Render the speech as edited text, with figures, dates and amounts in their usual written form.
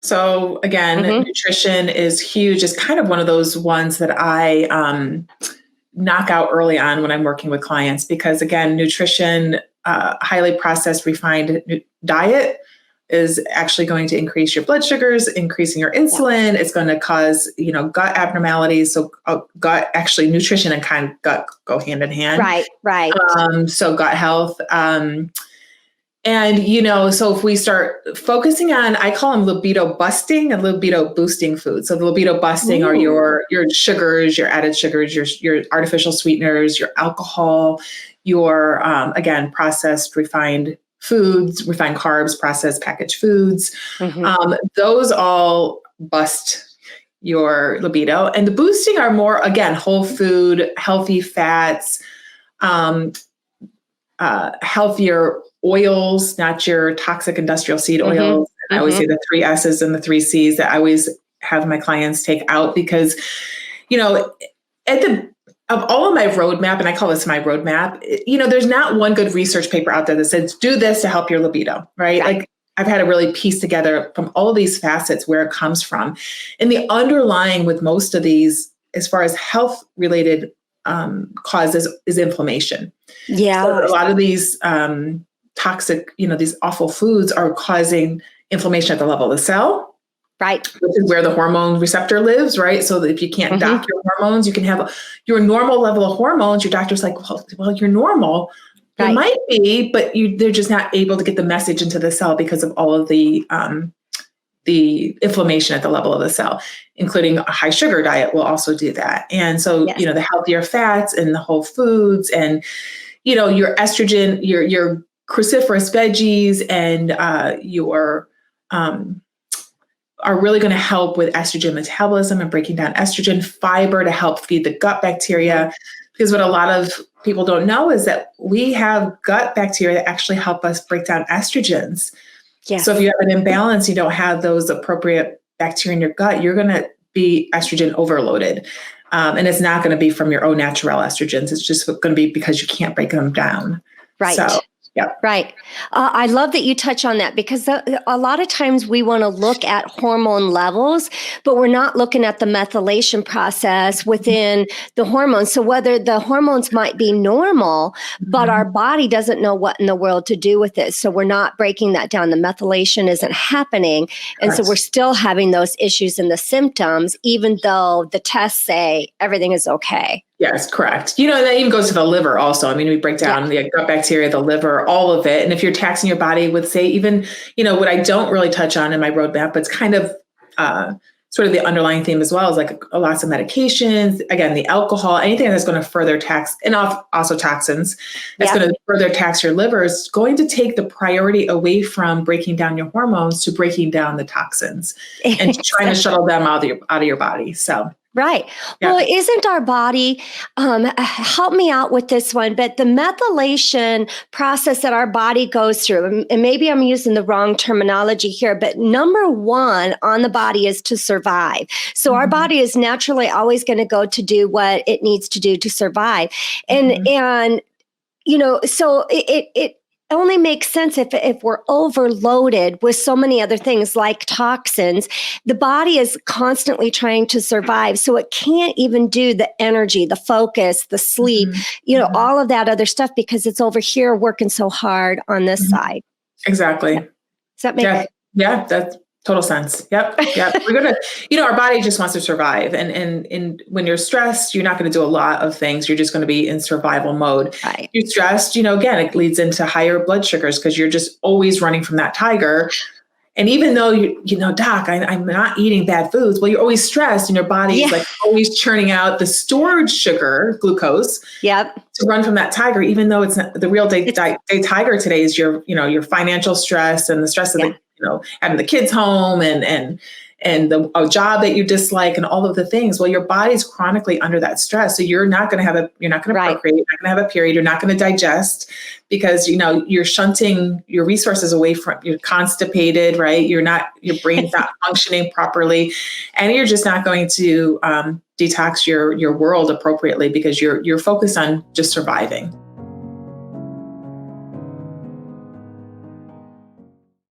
So again, nutrition is huge. It's kind of one of those ones that I knock out early on when I'm working with clients, because again, nutrition, highly processed, refined diet is actually going to increase your blood sugars, increasing your insulin. It's going to cause, gut abnormalities. So gut, actually nutrition and kind of gut go hand in hand. Right. So gut health. And, so if we start focusing on, I call them libido busting and libido boosting foods. So the libido busting are your sugars, your added sugars, your artificial sweeteners, your alcohol, your, again, processed, refined foods, refined carbs, processed packaged foods. Those all bust your libido. And the boosting are more, again, whole food, healthy fats, healthier oils, not your toxic industrial seed oils. I always say the 3 S's and the 3 C's that I always have my clients take out, because, of all of my roadmap, and I call this my roadmap, there's not one good research paper out there that says, do this to help your libido, right? Like I've had to really piece together from all of these facets where it comes from. And the underlying with most of these, as far as health related causes, is inflammation. Yeah. So a lot of these toxic, these awful foods are causing inflammation at the level of the cell. Right. Which is where the hormone receptor lives, right? So that if you can't dock your hormones, you can have your normal level of hormones. Your doctor's like, well, you're normal. It might be, but they're just not able to get the message into the cell because of all of the inflammation at the level of the cell, including a high sugar diet will also do that. And so, the healthier fats and the whole foods and, your estrogen, your cruciferous veggies and are really going to help with estrogen metabolism and breaking down estrogen, fiber to help feed the gut bacteria. Because what a lot of people don't know is that we have gut bacteria that actually help us break down estrogens. Yes. So if you have an imbalance, you don't have those appropriate bacteria in your gut, you're going to be estrogen overloaded. And it's not going to be from your own natural estrogens. It's just going to be because you can't break them down. Right. So, yeah. Right. I love that you touch on that, because a lot of times we want to look at hormone levels, but we're not looking at the methylation process within the hormones. So whether the hormones might be normal, but our body doesn't know what in the world to do with it. So we're not breaking that down. The methylation isn't happening. And so we're still having those issues and the symptoms, even though the tests say everything is okay. Yes, correct. And that even goes to the liver also. I mean, we break down the gut bacteria, the liver, all of it. And if you're taxing your body with, say, even, what I don't really touch on in my roadmap, but it's kind of sort of the underlying theme as well, is like lots of medications, again, the alcohol, anything that's going to further tax, and also toxins, that's going to further tax your liver, is going to take the priority away from breaking down your hormones to breaking down the toxins and trying to shuttle them out of your body. So. Right. Yeah. Well, isn't our body, help me out with this one, but the methylation process that our body goes through, and maybe I'm using the wrong terminology here, but number one on the body is to survive. So our body is naturally always going to go to do what it needs to do to survive. And so it only makes sense if we're overloaded with so many other things like toxins. The body is constantly trying to survive. So it can't even do the energy, the focus, the sleep, all of that other stuff, because it's over here working so hard on this side. Exactly. Does that make sense? Yeah, that's total sense. Yep. We're going to, our body just wants to survive. And when you're stressed, you're not going to do a lot of things. You're just going to be in survival mode. Right. You're stressed, again, it leads into higher blood sugars because you're just always running from that tiger. And even though doc, I'm not eating bad foods. Well, you're always stressed and your body is like always churning out the stored sugar, glucose, to run from that tiger, even though it's not the real day tiger today is your financial stress and the stress of having the kids home and a job that you dislike and all of the things. Well, your body's chronically under that stress. So you're not going to procreate, you're not going to have a period, you're not going to digest because, you're shunting your resources away from, you're constipated, right? Your brain's not functioning properly, and you're just not going to detox your world appropriately because you're focused on just surviving.